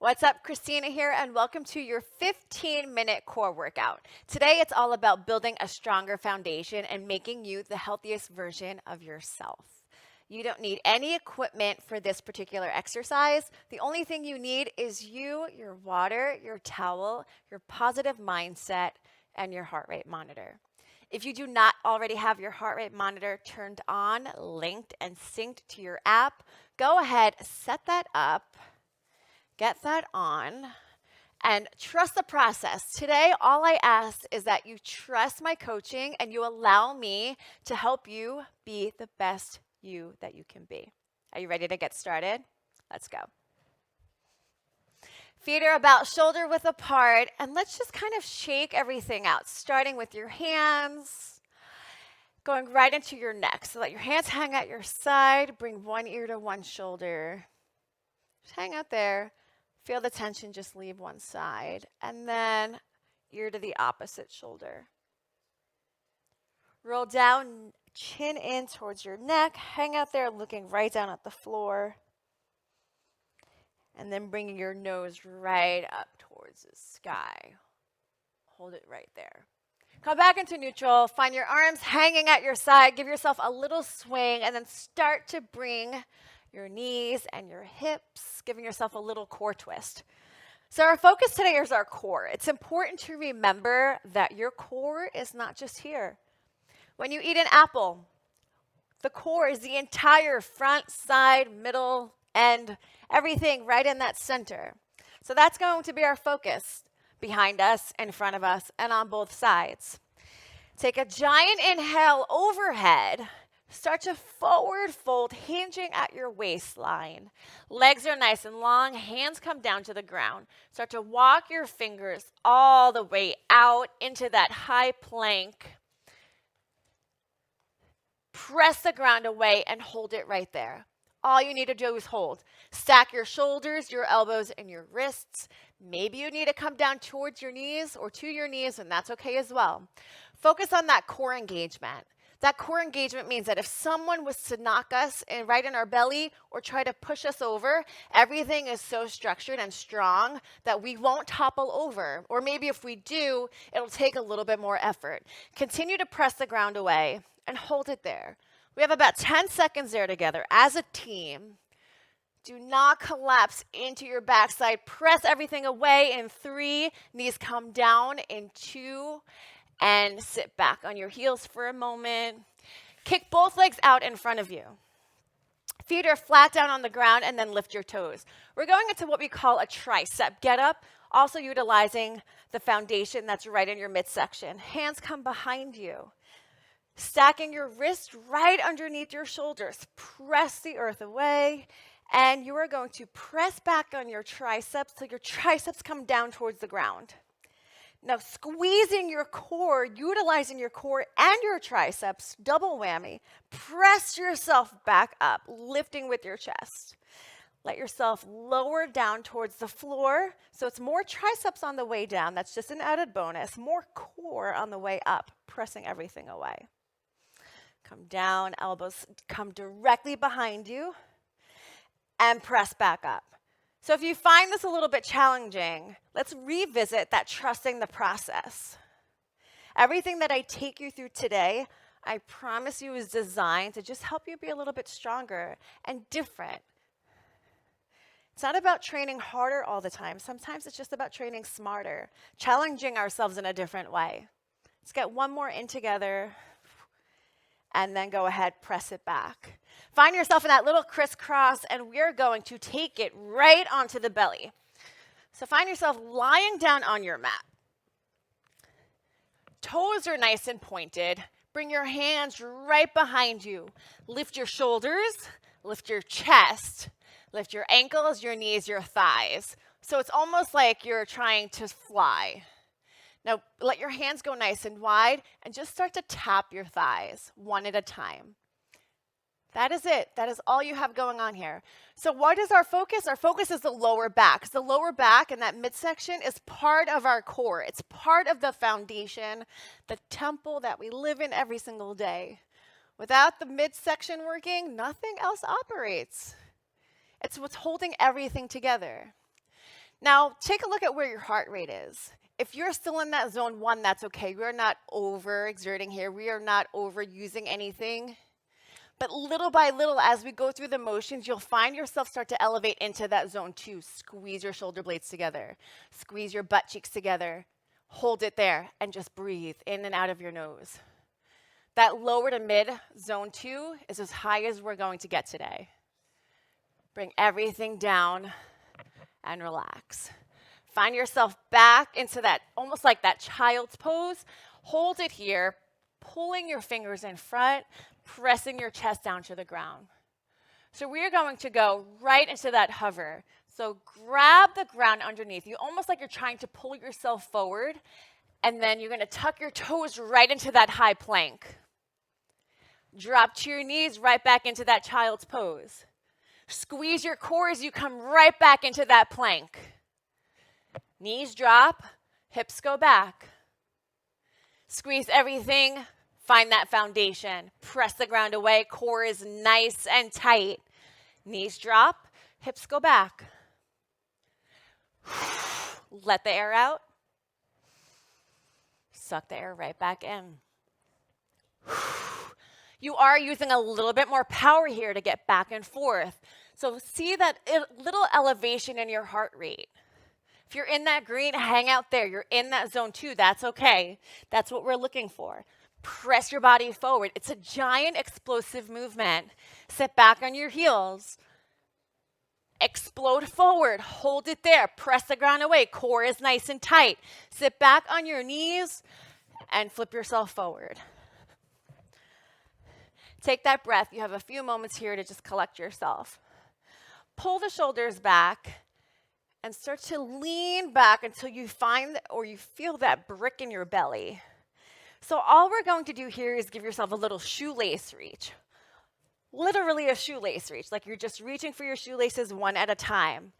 What's up, Christina here, and welcome to your 15-minute core workout. Today, it's all about building a stronger foundation and making you the healthiest version of yourself. You don't need any equipment for this particular exercise. The only thing you need is you, your water, your towel, your positive mindset, and your heart rate monitor. If you do not already have your heart rate monitor turned on, linked, and synced to your app, go ahead, set that up. Get that on and trust the process. Today, all I ask is that you trust my coaching and you allow me to help you be the best you that you can be. Are you ready to get started? Let's go. Feet are about shoulder width apart, and let's just kind of shake everything out, starting with your hands, going right into your neck. So let your hands hang at your side, bring one ear to one shoulder. Just hang out there. Feel the tension just leave one side, and then ear to the opposite shoulder. Roll down, chin in towards your neck. Hang out there looking right down at the floor. And then bringing your nose right up towards the sky. Hold it right there. Come back into neutral. Find your arms hanging at your side. Give yourself a little swing, and then start to bring your knees and your hips, giving yourself a little core twist. So our focus today is our core. It's important to remember that your core is not just here. When you eat an apple, the core is the entire front, side, middle, end, everything right in that center. So that's going to be our focus behind us, in front of us, and on both sides. Take a giant inhale overhead. Start to forward fold, hinging at your waistline. Legs are nice and long, hands come down to the ground. Start to walk your fingers all the way out into that high plank. Press the ground away and hold it right there. All you need to do is hold. Stack your shoulders, your elbows, and your wrists. Maybe you need to come down towards your knees or to your knees, and that's okay as well. Focus on that core engagement. That core engagement means that if someone was to knock us right in our belly or try to push us over, everything is so structured and strong that we won't topple over. Or maybe if we do, it'll take a little bit more effort. Continue to press the ground away and hold it there. We have about 10 seconds there together as a team. Do not collapse into your backside. Press everything away in 3. Knees come down in 2. And sit back on your heels for a moment. Kick both legs out in front of you. Feet are flat down on the ground, and then lift your toes. We're going into what we call a tricep getup, also utilizing the foundation that's right in your midsection. Hands come behind you. Stacking your wrist right underneath your shoulders. Press the earth away, and you are going to press back on your triceps so your triceps come down towards the ground. Now, squeezing your core, utilizing your core and your triceps, double whammy. Press yourself back up, lifting with your chest. Let yourself lower down towards the floor. So it's more triceps on the way down. That's just an added bonus. More core on the way up, pressing everything away. Come down, elbows come directly behind you, and press back up. So if you find this a little bit challenging, let's revisit that trusting the process. Everything that I take you through today, I promise you, is designed to just help you be a little bit stronger and different. It's not about training harder all the time. Sometimes it's just about training smarter, challenging ourselves in a different way. Let's get one more in together. And then go ahead, press it back. Find yourself in that little crisscross, and we're going to take it right onto the belly. So find yourself lying down on your mat. Toes are nice and pointed. Bring your hands right behind you. Lift your shoulders, lift your chest, lift your ankles, your knees, your thighs. So it's almost like you're trying to fly. Now, let your hands go nice and wide and just start to tap your thighs one at a time. That is it. That is all you have going on here. So what is our focus? Our focus is the lower back. 'Cause the lower back and that midsection is part of our core. It's part of the foundation, the temple that we live in every single day. Without the midsection working, nothing else operates. It's what's holding everything together. Now, take a look at where your heart rate is. If you're still in that zone 1, that's okay. We're not overexerting here. We are not overusing anything. But little by little, as we go through the motions, you'll find yourself start to elevate into that zone 2. Squeeze your shoulder blades together. Squeeze your butt cheeks together. Hold it there and just breathe in and out of your nose. That lower to mid zone 2 is as high as we're going to get today. Bring everything down and relax. Find yourself back into that, almost like that child's pose. Hold it here, pulling your fingers in front, pressing your chest down to the ground. So we are going to go right into that hover. So grab the ground underneath you, almost like you're trying to pull yourself forward, and then you're going to tuck your toes right into that high plank. Drop to your knees right back into that child's pose. Squeeze your core as you come right back into that plank. Knees drop, hips go back. Squeeze everything, find that foundation. Press the ground away, core is nice and tight. Knees drop, hips go back. Let the air out. Suck the air right back in. You are using a little bit more power here to get back and forth. So see that little elevation in your heart rate. If you're in that green, hang out there. You're in that zone 2. That's okay. That's what we're looking for. Press your body forward. It's a giant explosive movement. Sit back on your heels. Explode forward. Hold it there. Press the ground away. Core is nice and tight. Sit back on your knees and flip yourself forward. Take that breath. You have a few moments here to just collect yourself. Pull the shoulders back and start to lean back until you find or you feel that brick in your belly. So all we're going to do here is give yourself a little shoelace reach. Literally a shoelace reach, like you're just reaching for your shoelaces one at a time.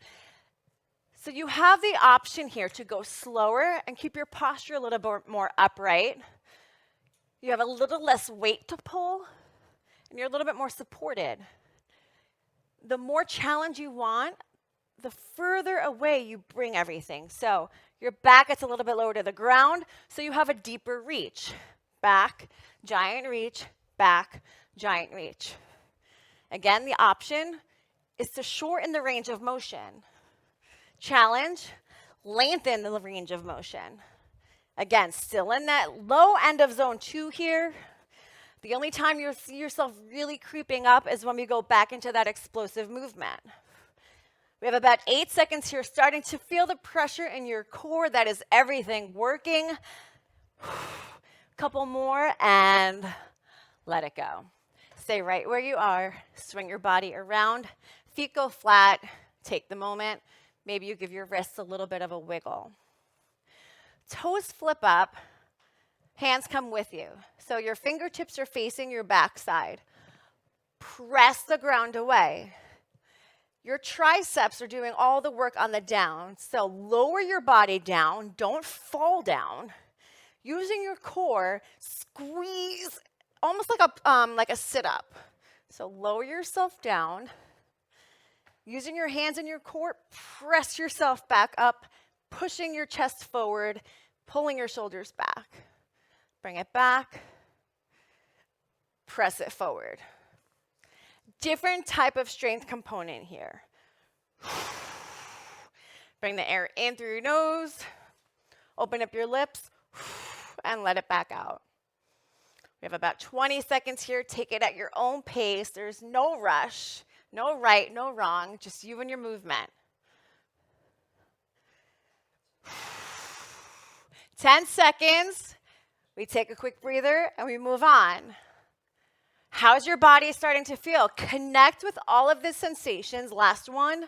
So you have the option here to go slower and keep your posture a little bit more upright. You have a little less weight to pull, and you're a little bit more supported. The more challenge you want, the further away you bring everything. So your back gets a little bit lower to the ground, so you have a deeper reach. Back, giant reach, back, giant reach. Again, the option is to shorten the range of motion. Challenge, lengthen the range of motion. Again, still in that low end of zone 2 here. The only time you'll see yourself really creeping up is when we go back into that explosive movement. We have about 8 seconds here, starting to feel the pressure in your core. That is everything working. Couple more and let it go. Stay right where you are. Swing your body around. Feet go flat. Take the moment. Maybe you give your wrists a little bit of a wiggle. Toes flip up. Hands come with you. So your fingertips are facing your backside. Press the ground away. Your triceps are doing all the work on the down. So lower your body down. Don't fall down. Using your core, squeeze, almost like a sit-up. So lower yourself down. Using your hands in your core, press yourself back up, pushing your chest forward, pulling your shoulders back. Bring it back. Press it forward. Different type of strength component here. Bring the air in through your nose. Open up your lips and let it back out. We have about 20 seconds here. Take it at your own pace. There's no rush, no right, no wrong, just you and your movement. 10 seconds. We take a quick breather and we move on. How's your body starting to feel? Connect with all of the sensations, last one,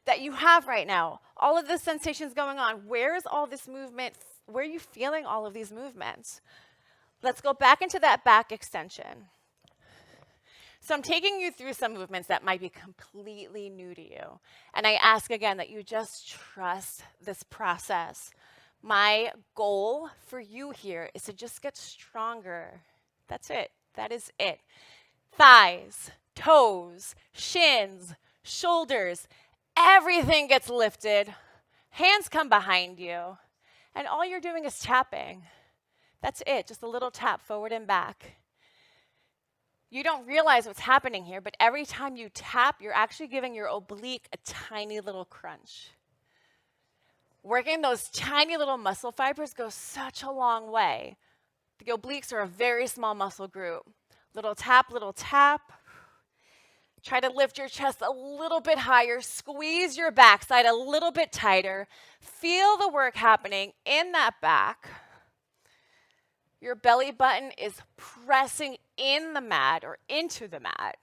that you have right now. All of the sensations going on. Where is all this movement? Where are you feeling all of these movements? Let's go back into that back extension. So I'm taking you through some movements that might be completely new to you. And I ask again that you just trust this process. My goal for you here is to just get stronger. That's it. That is it. Thighs, toes, shins, shoulders, everything gets lifted. Hands come behind you, and all you're doing is tapping. That's it, just a little tap forward and back. You don't realize what's happening here, but every time you tap, you're actually giving your oblique a tiny little crunch. Working those tiny little muscle fibers goes such a long way. The obliques are a very small muscle group. Little tap, little tap. Try to lift your chest a little bit higher. Squeeze your backside a little bit tighter. Feel the work happening in that back. Your belly button is pressing in the mat or into the mat.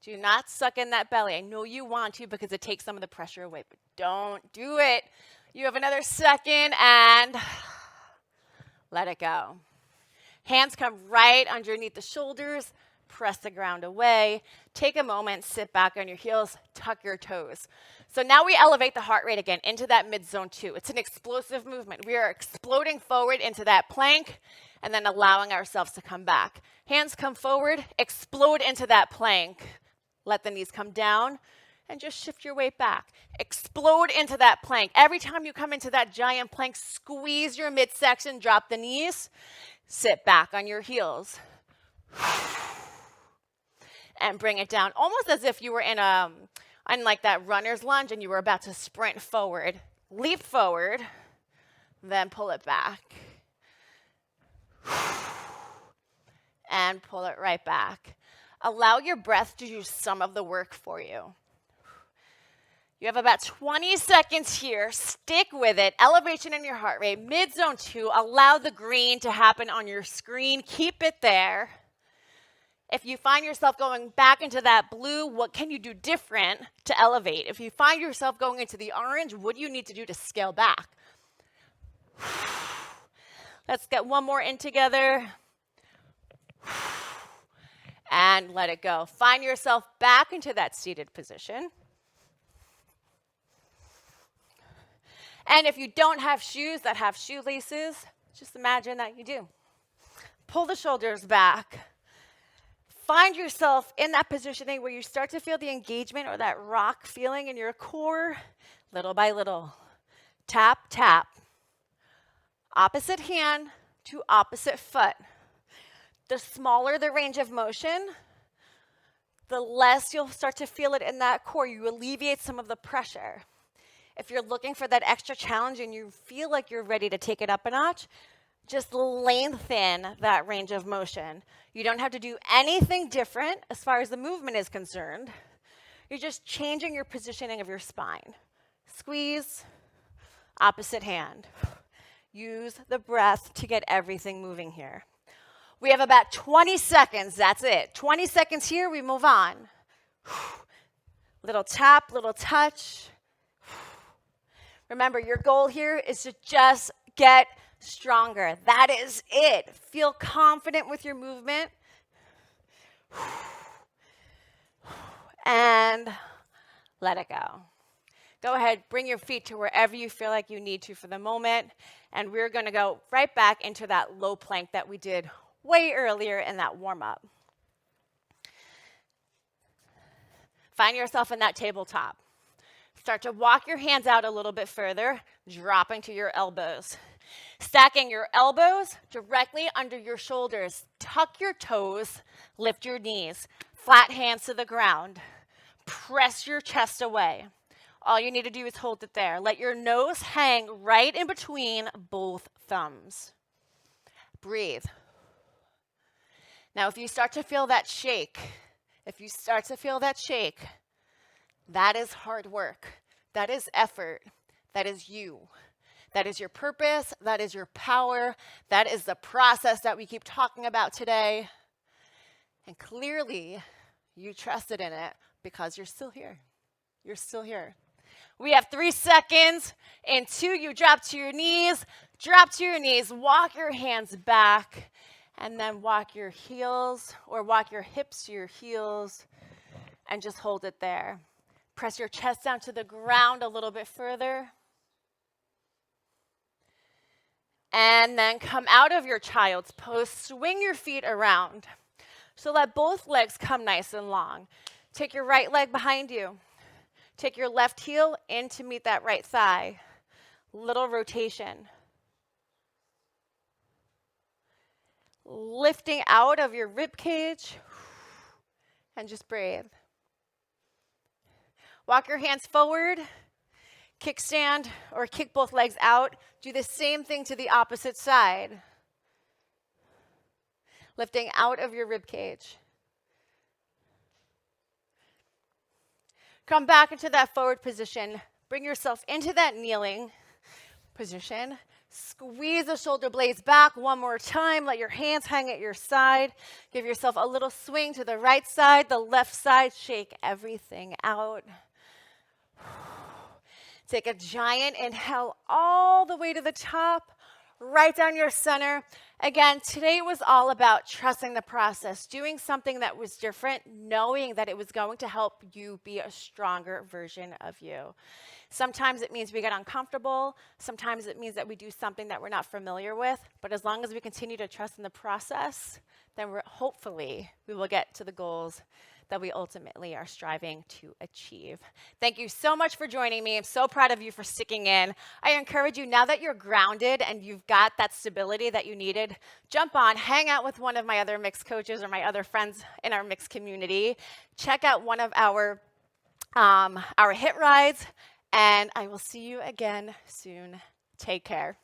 Do not suck in that belly. I know you want to because it takes some of the pressure away, but don't do it. You have another second and let it go. Hands come right underneath the shoulders. Press the ground away. Take a moment, sit back on your heels, tuck your toes. So now we elevate the heart rate again into that mid-zone 2. It's an explosive movement. We are exploding forward into that plank and then allowing ourselves to come back. Hands come forward, explode into that plank. Let the knees come down and just shift your weight back. Explode into that plank. Every time you come into that giant plank, squeeze your midsection, drop the knees, sit back on your heels. And bring it down, almost as if you were in like that runner's lunge and you were about to sprint forward. Leap forward, then pull it back. And pull it right back. Allow your breath to do some of the work for you. You have about 20 seconds here. Stick with it. Elevation in your heart rate. Mid-zone 2. Allow the green to happen on your screen. Keep it there. If you find yourself going back into that blue, what can you do different to elevate? If you find yourself going into the orange, what do you need to do to scale back? Let's get one more in together. And let it go. Find yourself back into that seated position. And if you don't have shoes that have shoelaces, just imagine that you do. Pull the shoulders back. Find yourself in that positioning where you start to feel the engagement or that rock feeling in your core, little by little. Tap, tap. Opposite hand to opposite foot. The smaller the range of motion, the less you'll start to feel it in that core. You alleviate some of the pressure. If you're looking for that extra challenge and you feel like you're ready to take it up a notch, just lengthen that range of motion. You don't have to do anything different as far as the movement is concerned. You're just changing your positioning of your spine. Squeeze, opposite hand. Use the breath to get everything moving here. We have about 20 seconds, that's it. 20 seconds here, we move on. Little tap, little touch. Remember, your goal here is to just get stronger. That is it. Feel confident with your movement. And let it go. Go ahead, bring your feet to wherever you feel like you need to for the moment. And we're going to go right back into that low plank that we did way earlier in that warm-up. Find yourself in that tabletop. Start to walk your hands out a little bit further, dropping to your elbows. Stacking your elbows directly under your shoulders. Tuck your toes, lift your knees. Flat hands to the ground. Press your chest away. All you need to do is hold it there. Let your nose hang right in between both thumbs. Breathe. Now, if you start to feel that shake, that is hard work. That is effort. That is you. That is your purpose. That is your power. That is the process that we keep talking about today. And clearly, you trusted in it because you're still here. You're still here. We have 3 seconds. In 2, you drop to your knees. Drop to your knees. Walk your hands back. And then walk your heels or walk your hips to your heels and just hold it there. Press your chest down to the ground a little bit further. And then come out of your child's pose. Swing your feet around. So let both legs come nice and long. Take your right leg behind you. Take your left heel in to meet that right thigh. little rotation. Lifting out of your rib cage and just breathe. Walk your hands forward, kickstand or kick both legs out. Do the same thing to the opposite side. Lifting out of your rib cage. Come back into that forward position. Bring yourself into that kneeling position. Squeeze the shoulder blades back one more time. Let your hands hang at your side. Give yourself a little swing to the right side, the left side. Shake everything out. Take a giant inhale all the way to the top, right down your center. Again, today was all about trusting the process, doing something that was different, knowing that it was going to help you be a stronger version of you. Sometimes it means we get uncomfortable. Sometimes it means that we do something that we're not familiar with. But as long as we continue to trust in the process, then hopefully we will get to the goals that we ultimately are striving to achieve. Thank you so much for joining me. I'm so proud of you for sticking in. I encourage you, now that you're grounded and you've got that stability that you needed, jump on, hang out with one of my other MYX coaches or my other friends in our MYX community. Check out one of our HIIT rides, and I will see you again soon. Take care.